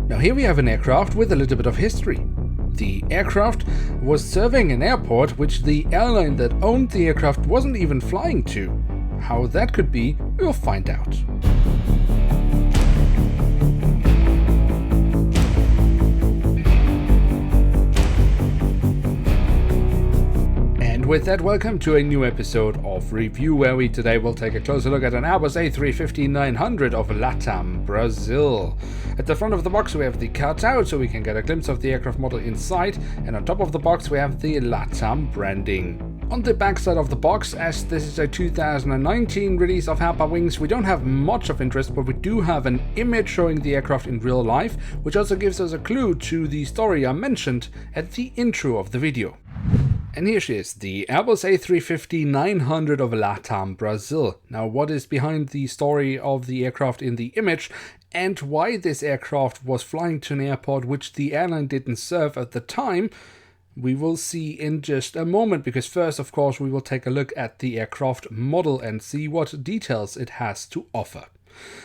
Now here we have an aircraft with a little bit of history. The aircraft was serving an airport which the airline that owned the aircraft wasn't even flying to. How that could be, we'll find out. With that, welcome to a new episode of Review, where we today will take a closer look at an Airbus A350-900 of LATAM Brazil. At the front of the box we have the cutout, so we can get a glimpse of the aircraft model inside, and on top of the box we have the LATAM branding. On the back side of the box, as this is a 2019 release of Herpa Wings, we don't have much of interest, but we do have an image showing the aircraft in real life, which also gives us a clue to the story I mentioned at the intro of the video. And here she is, the Airbus A350-900 of LATAM Brazil. Now, what is behind the story of the aircraft in the image, and why this aircraft was flying to an airport which the airline didn't serve at the time, we will see in just a moment, because first, of course, we will take a look at the aircraft model and see what details it has to offer.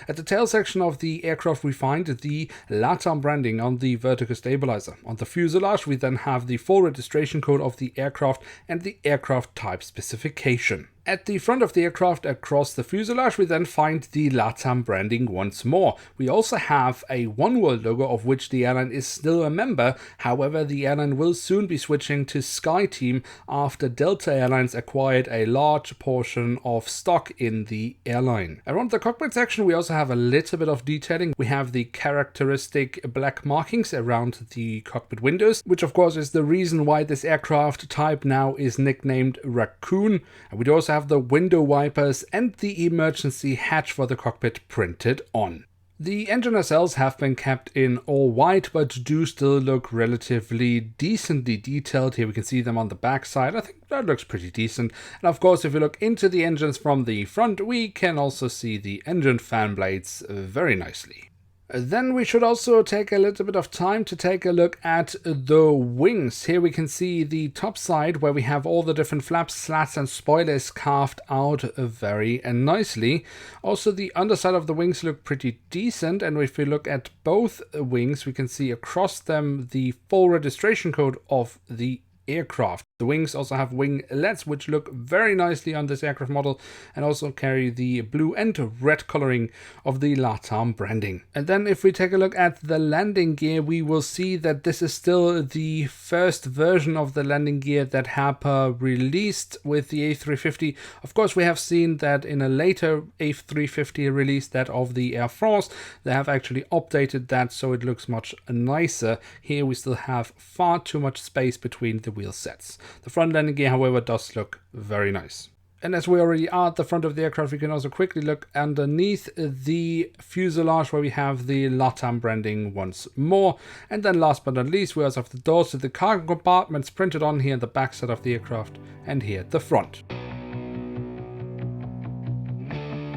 At the tail section of the aircraft we find the LATAM branding on the vertical stabilizer. On the fuselage we then have the full registration code of the aircraft and the aircraft type specification. At the front of the aircraft across the fuselage we then find the LATAM branding once more. We also have a oneworld logo of which the airline is still a member, however the airline will soon be switching to SkyTeam after Delta Airlines acquired a large portion of stock in the airline. Around the cockpit section we also have a little bit of detailing. We have the characteristic black markings around the cockpit windows, which of course is the reason why this aircraft type now is nicknamed Raccoon. And we also have the window wipers and the emergency hatch for the cockpit printed on. The engine nacelles have been kept in all white, but do still look relatively decently detailed. Here we can see them on the back side. I think that looks pretty decent. And of course, if you look into the engines from the front, we can also see the engine fan blades very nicely. Then we should also take a little bit of time to take a look at the wings. Here we can see the top side where we have all the different flaps, slats and spoilers carved out very nicely. Also the underside of the wings look pretty decent, and if we look at both wings we can see across them the full registration code of the aircraft. The wings also have winglets which look very nicely on this aircraft model and also carry the blue and red coloring of the LATAM branding. And then if we take a look at the landing gear, we will see that this is still the first version of the landing gear that Herpa released with the A350. Of course, we have seen that in a later A350 release, that of the Air France, they have actually updated that so it looks much nicer. Here we still have far too much space between the wheel sets. The front landing gear, however, does look very nice. And as we already are at the front of the aircraft, we can also quickly look underneath the fuselage where we have the LATAM branding once more. And then last but not least, we also have the doors to the cargo compartments printed on here on the back side of the aircraft and here at the front.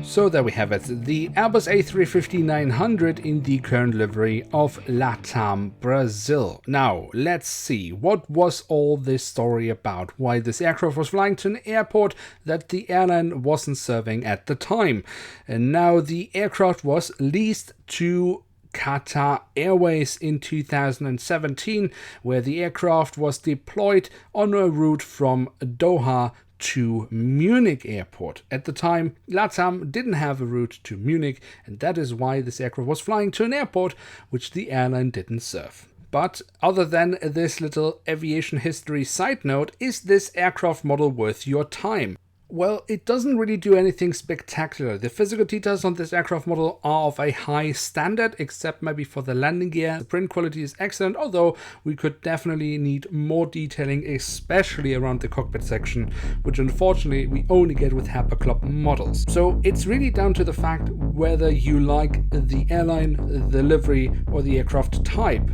So there we have it, the Airbus A350-900 in the current livery of LATAM Brazil. Now, let's see, what was all this story about? Why this aircraft was flying to an airport that the airline wasn't serving at the time? And now the aircraft was leased to Qatar Airways in 2017, where the aircraft was deployed on a route from Doha to Munich airport. At the time, LATAM didn't have a route to Munich, and that is why this aircraft was flying to an airport which the airline didn't serve. But other than this little aviation history side note, is this aircraft model worth your time? Well, it doesn't really do anything spectacular. The physical details on this aircraft model are of a high standard, except maybe for the landing gear. The print quality is excellent, although we could definitely need more detailing, especially around the cockpit section, which unfortunately we only get with Herpa Club models. So it's really down to the fact whether you like the airline, the livery, or the aircraft type.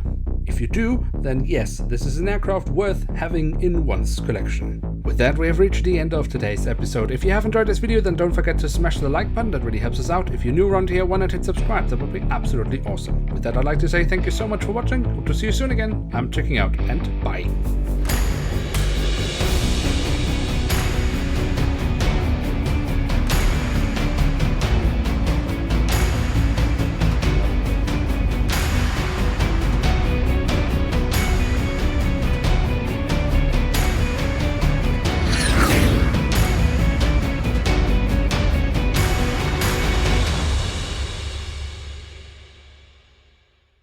If you do, then yes, this is an aircraft worth having in one's collection. With that, we have reached the end of today's episode. If you have enjoyed this video, then don't forget to smash the like button, that really helps us out. If you're new around here, why not hit subscribe, that would be absolutely awesome. With that, I'd like to say thank you so much for watching, hope to see you soon again. I'm checking out, and bye.